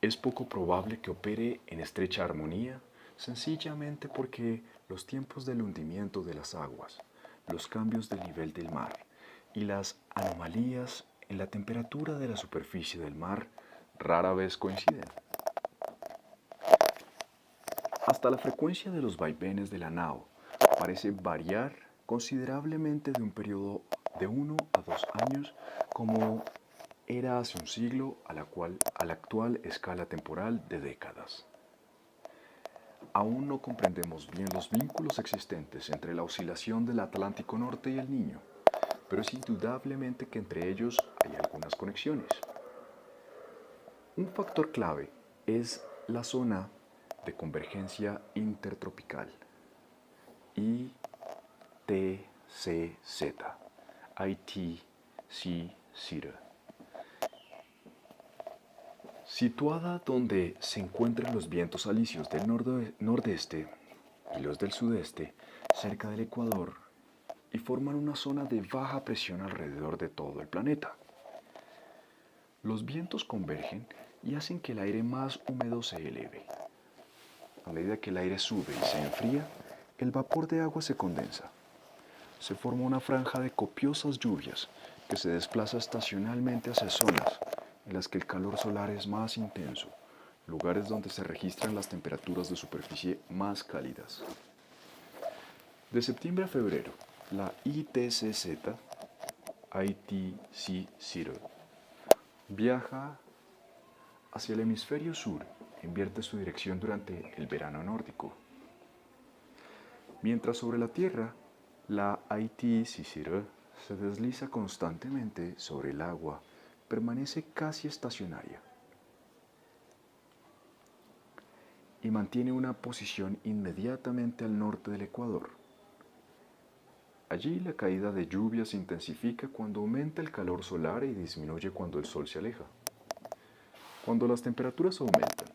Speaker 1: es poco probable que opere en estrecha armonía, sencillamente porque los tiempos del hundimiento de las aguas, los cambios del nivel del mar y las anomalías en la temperatura de la superficie del mar rara vez coinciden. Hasta la frecuencia de los vaivenes de la NAO parece variar considerablemente de un periodo de 1 a 2 años como era hace un siglo a la actual escala temporal de décadas. Aún no comprendemos bien los vínculos existentes entre la oscilación del Atlántico Norte y el Niño, pero es indudablemente que entre ellos hay algunas conexiones. Un factor clave es la zona de convergencia intertropical, ITCZ, ITCZ, situada donde se encuentran los vientos alisios del nordeste y los del sudeste, cerca del Ecuador, y forman una zona de baja presión alrededor de todo el planeta. Los vientos convergen y hacen que el aire más húmedo se eleve. A medida que el aire sube y se enfría, el vapor de agua se condensa. Se forma una franja de copiosas lluvias que se desplaza estacionalmente hacia zonas en las que el calor solar es más intenso, lugares donde se registran las temperaturas de superficie más cálidas. De septiembre a febrero, la ITCZ, ITC0, viaja hacia el hemisferio sur e invierte su dirección durante el verano nórdico. Mientras sobre la Tierra, la ITC0 se desliza constantemente sobre el agua, permanece casi estacionaria y mantiene una posición inmediatamente al norte del Ecuador. Allí la caída de lluvia se intensifica cuando aumenta el calor solar y disminuye cuando el sol se aleja. Cuando las temperaturas aumentan,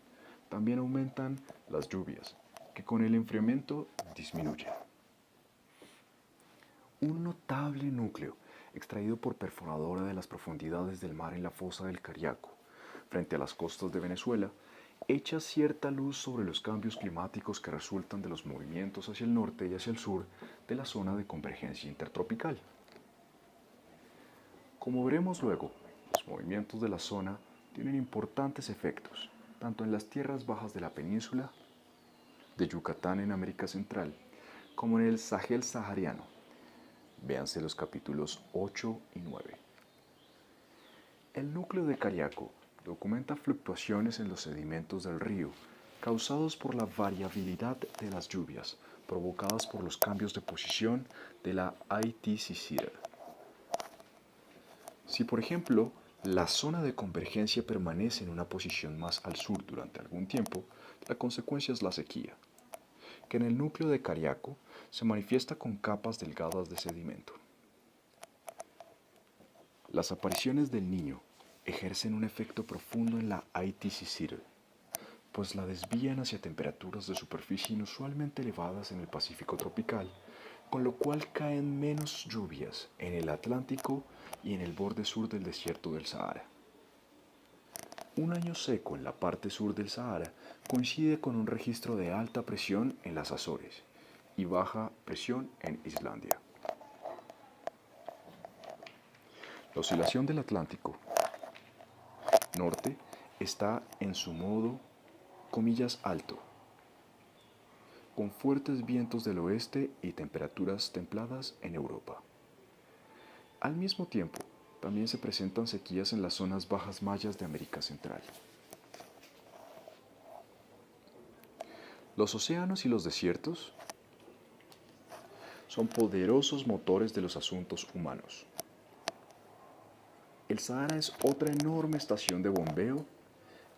Speaker 1: también aumentan las lluvias, que con el enfriamiento disminuyen. Un notable núcleo extraído por perforadora de las profundidades del mar en la fosa del Cariaco, frente a las costas de Venezuela, echa cierta luz sobre los cambios climáticos que resultan de los movimientos hacia el norte y hacia el sur de la zona de convergencia intertropical. Como veremos luego, los movimientos de la zona tienen importantes efectos, tanto en las tierras bajas de la península de Yucatán en América Central, como en el Sahel sahariano. Véanse los capítulos 8 y 9. El núcleo de Cariaco documenta fluctuaciones en los sedimentos del río causados por la variabilidad de las lluvias provocadas por los cambios de posición de la ITCZ. Si, por ejemplo, la zona de convergencia permanece en una posición más al sur durante algún tiempo, la consecuencia es la sequía, que en el núcleo de Cariaco se manifiesta con capas delgadas de sedimento. Las apariciones del Niño ejercen un efecto profundo en la ITCZ, pues la desvían hacia temperaturas de superficie inusualmente elevadas en el Pacífico tropical, con lo cual caen menos lluvias en el Atlántico y en el borde sur del desierto del Sahara. Un año seco en la parte sur del Sahara coincide con un registro de alta presión en las Azores y baja presión en Islandia. La oscilación del Atlántico norte está en su modo, comillas, alto, con fuertes vientos del oeste y temperaturas templadas en Europa. Al mismo tiempo, también se presentan sequías en las zonas bajas mayas de América Central. Los océanos y los desiertos son poderosos motores de los asuntos humanos. El Sahara es otra enorme estación de bombeo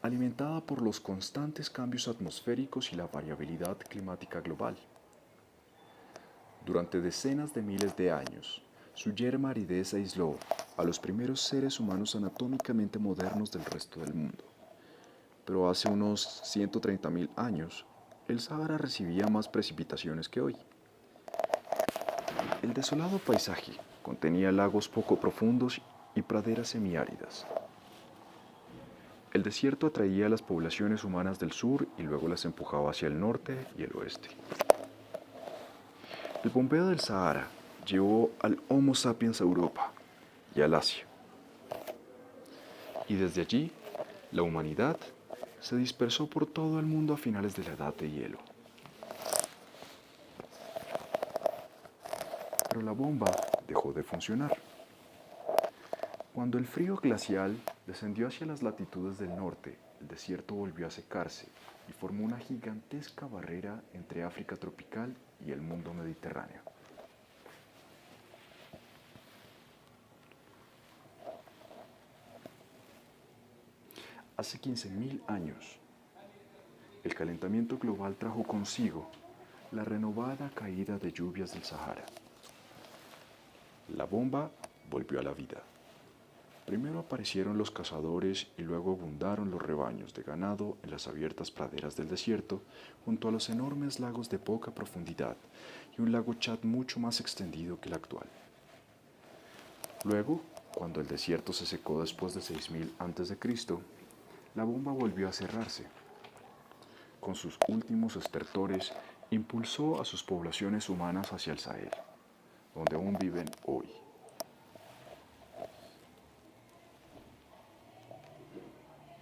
Speaker 1: alimentada por los constantes cambios atmosféricos y la variabilidad climática global. Durante decenas de miles de años, su yerma aridez aisló a los primeros seres humanos anatómicamente modernos del resto del mundo. Pero hace unos 130.000 años, el Sahara recibía más precipitaciones que hoy. El desolado paisaje contenía lagos poco profundos y praderas semiáridas. El desierto atraía a las poblaciones humanas del sur y luego las empujaba hacia el norte y el oeste. El bombeo del Sahara llevó al Homo sapiens a Europa y al Asia. Y desde allí, la humanidad se dispersó por todo el mundo a finales de la Edad de Hielo. Pero la bomba dejó de funcionar. Cuando el frío glacial descendió hacia las latitudes del norte, el desierto volvió a secarse y formó una gigantesca barrera entre África tropical y el mundo mediterráneo. Hace 15.000 años, el calentamiento global trajo consigo la renovada caída de lluvias del Sahara. La bomba volvió a la vida. Primero aparecieron los cazadores y luego abundaron los rebaños de ganado en las abiertas praderas del desierto, junto a los enormes lagos de poca profundidad y un lago Chad mucho más extendido que el actual. Luego, cuando el desierto se secó después de 6000 a.C., la bomba volvió a cerrarse. Con sus últimos estertores, impulsó a sus poblaciones humanas hacia el Sahel, donde aún viven hoy.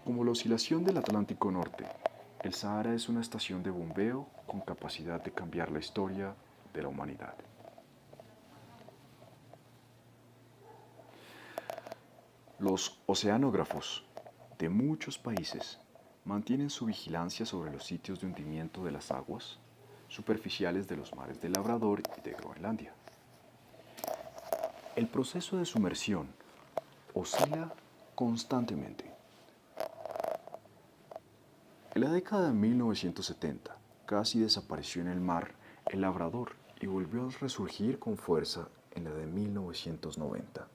Speaker 1: Como la oscilación del Atlántico Norte, el Sahara es una estación de bombeo con capacidad de cambiar la historia de la humanidad. Los oceanógrafos de muchos países mantienen su vigilancia sobre los sitios de hundimiento de las aguas superficiales de los mares de Labrador y de Groenlandia. El proceso de sumersión oscila constantemente. En la década de 1970 casi desapareció en el mar el Labrador y volvió a resurgir con fuerza en la de 1990.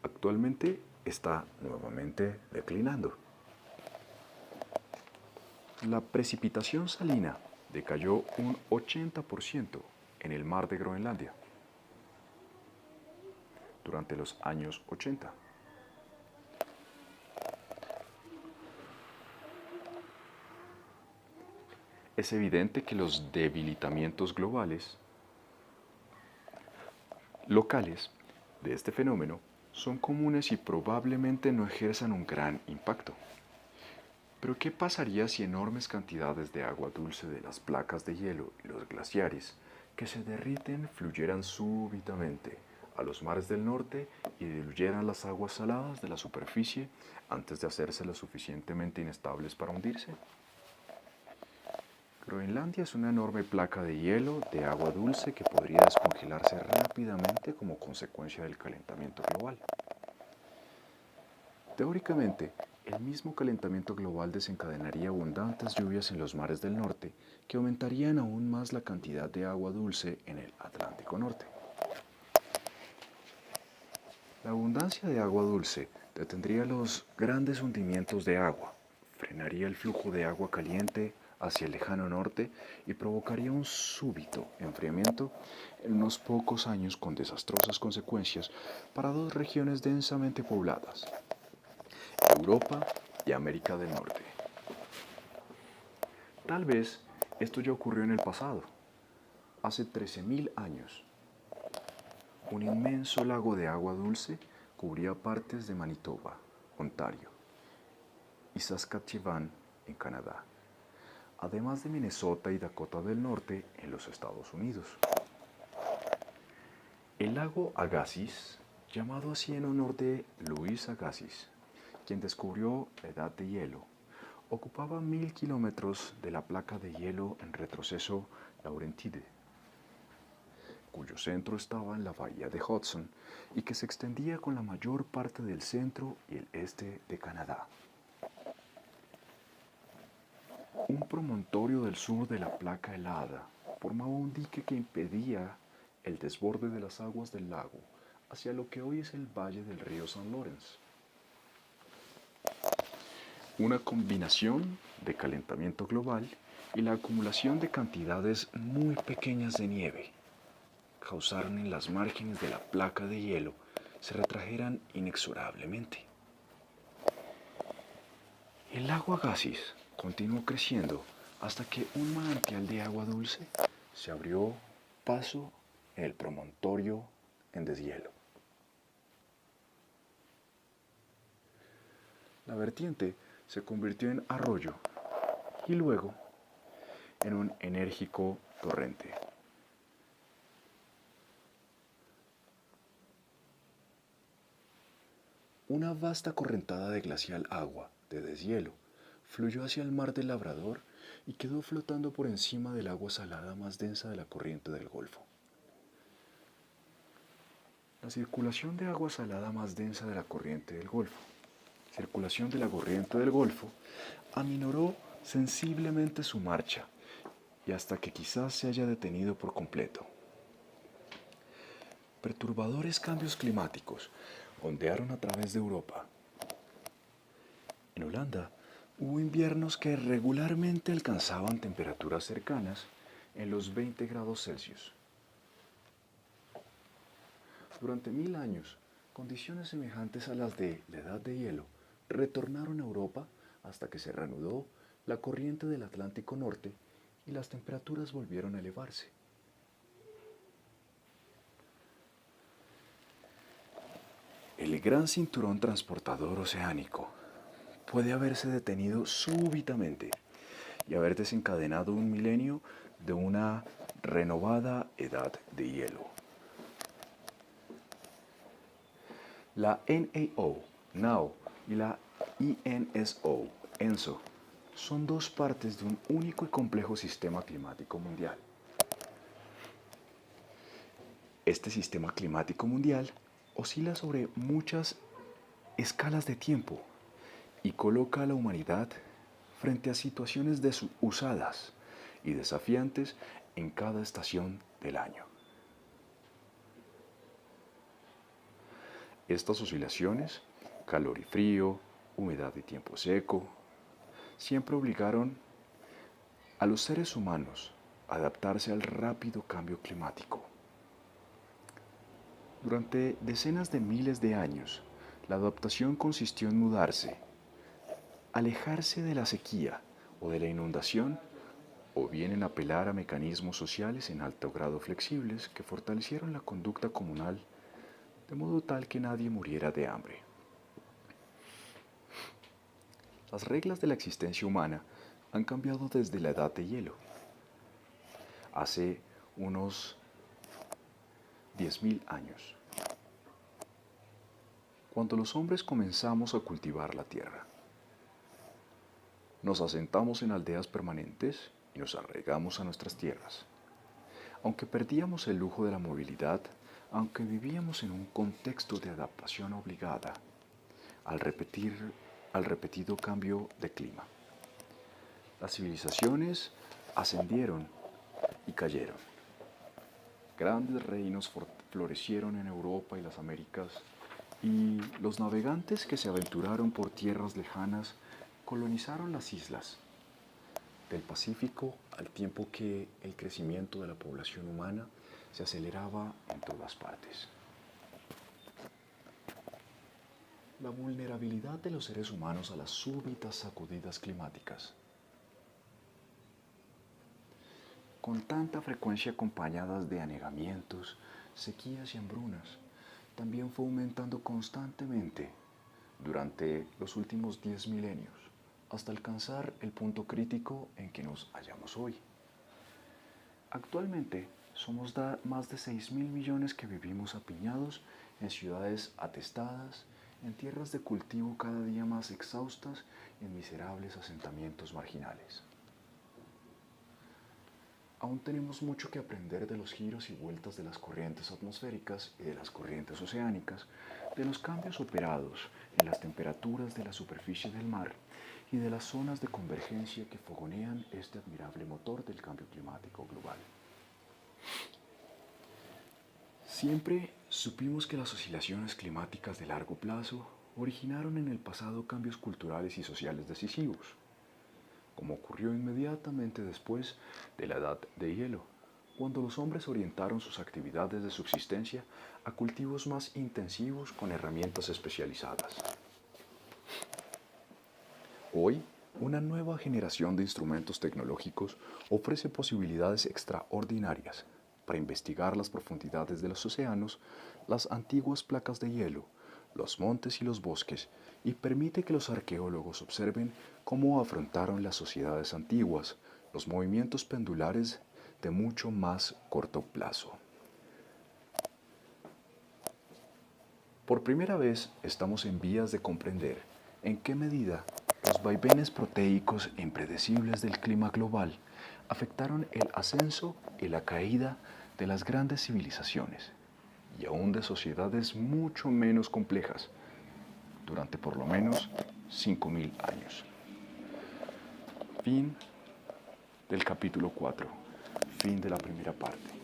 Speaker 1: Actualmente está nuevamente declinando. La precipitación salina decayó un 80% en el mar de Groenlandia durante los años 80. Es evidente que los debilitamientos globales locales de este fenómeno son comunes y probablemente no ejerzan un gran impacto. Pero ¿qué pasaría si enormes cantidades de agua dulce de las placas de hielo y los glaciares que se derriten fluyeran súbitamente a los mares del norte y diluyeran las aguas saladas de la superficie antes de hacerse lo suficientemente inestables para hundirse? Groenlandia es una enorme placa de hielo de agua dulce que podría descongelarse rápidamente como consecuencia del calentamiento global. Teóricamente, el mismo calentamiento global desencadenaría abundantes lluvias en los mares del norte que aumentarían aún más la cantidad de agua dulce en el Atlántico Norte. La abundancia de agua dulce detendría los grandes hundimientos de agua, frenaría el flujo de agua caliente hacia el lejano norte y provocaría un súbito enfriamiento en unos pocos años con desastrosas consecuencias para dos regiones densamente pobladas, Europa y América del Norte. Tal vez esto ya ocurrió en el pasado, hace 13.000 años. Un inmenso lago de agua dulce cubría partes de Manitoba, Ontario, y Saskatchewan, en Canadá, además de Minnesota y Dakota del Norte, en los Estados Unidos. El lago Agassiz, llamado así en honor de Louis Agassiz, quien descubrió la edad de hielo, ocupaba 1000 kilómetros de la placa de hielo en retroceso Laurentide, cuyo centro estaba en la bahía de Hudson y que se extendía con la mayor parte del centro y el este de Canadá. Un promontorio del sur de la placa helada formaba un dique que impedía el desborde de las aguas del lago hacia lo que hoy es el valle del río St. Lawrence. Una combinación de calentamiento global y la acumulación de cantidades muy pequeñas de nieve causaron en las márgenes de la placa de hielo se retrajeran inexorablemente. El lago Agassiz continuó creciendo hasta que un manantial de agua dulce se abrió paso en el promontorio en deshielo. La vertiente se convirtió en arroyo y luego en un enérgico torrente. Una vasta correntada de glacial agua de deshielo fluyó hacia el mar del Labrador y quedó flotando por encima del agua salada más densa de la corriente del Golfo. La circulación de agua salada más densa de la corriente del Golfo circulación de la corriente del Golfo aminoró sensiblemente su marcha y hasta que quizás se haya detenido por completo. Perturbadores cambios climáticos ondearon a través de Europa. En Holanda hubo inviernos que regularmente alcanzaban temperaturas cercanas en los 20 grados Celsius. Durante 1000 años, condiciones semejantes a las de la Edad de Hielo retornaron a Europa hasta que se reanudó la corriente del Atlántico Norte y las temperaturas volvieron a elevarse. El gran cinturón transportador oceánico puede haberse detenido súbitamente y haber desencadenado un milenio de una renovada edad de hielo. La NAO y la ENSO, son dos partes de un único y complejo sistema climático mundial. Este sistema climático mundial oscila sobre muchas escalas de tiempo y coloca a la humanidad frente a situaciones desusadas y desafiantes en cada estación del año. Estas oscilaciones, calor y frío, humedad y tiempo seco, siempre obligaron a los seres humanos a adaptarse al rápido cambio climático. Durante decenas de miles de años, la adaptación consistió en mudarse, alejarse de la sequía o de la inundación, o bien en apelar a mecanismos sociales en alto grado flexibles que fortalecieron la conducta comunal de modo tal que nadie muriera de hambre. Las reglas de la existencia humana han cambiado desde la Edad de Hielo. Hace unos 10.000 años, cuando los hombres comenzamos a cultivar la tierra. Nos asentamos en aldeas permanentes y nos arraigamos a nuestras tierras. Aunque perdíamos el lujo de la movilidad, aunque vivíamos en un contexto de adaptación obligada al repetido cambio de clima, las civilizaciones ascendieron y cayeron. Grandes reinos florecieron en Europa y las Américas, y los navegantes que se aventuraron por tierras lejanas colonizaron las islas del Pacífico al tiempo que el crecimiento de la población humana se aceleraba en todas partes. La vulnerabilidad de los seres humanos a las súbitas sacudidas climáticas, con tanta frecuencia acompañadas de anegamientos, sequías y hambrunas, también fue aumentando constantemente durante los últimos 10 milenios, hasta alcanzar el punto crítico en que nos hallamos hoy. Actualmente somos más de 6.000 millones que vivimos apiñados en ciudades atestadas, en tierras de cultivo cada día más exhaustas, en miserables asentamientos marginales. Aún tenemos mucho que aprender de los giros y vueltas de las corrientes atmosféricas y de las corrientes oceánicas, de los cambios operados en las temperaturas de la superficie del mar y de las zonas de convergencia que fogonean este admirable motor del cambio climático global. Siempre supimos que las oscilaciones climáticas de largo plazo originaron en el pasado cambios culturales y sociales decisivos, como ocurrió inmediatamente después de la Edad de Hielo, cuando los hombres orientaron sus actividades de subsistencia a cultivos más intensivos con herramientas especializadas. Hoy, una nueva generación de instrumentos tecnológicos ofrece posibilidades extraordinarias para investigar las profundidades de los océanos, las antiguas placas de hielo, los montes y los bosques, y permite que los arqueólogos observen cómo afrontaron las sociedades antiguas los movimientos pendulares de mucho más corto plazo. Por primera vez estamos en vías de comprender en qué medida los vaivenes proteicos e impredecibles del clima global afectaron el ascenso y la caída de las grandes civilizaciones, y aún de sociedades mucho menos complejas, durante por lo menos 5.000 años. Fin del capítulo 4. Fin de la primera parte.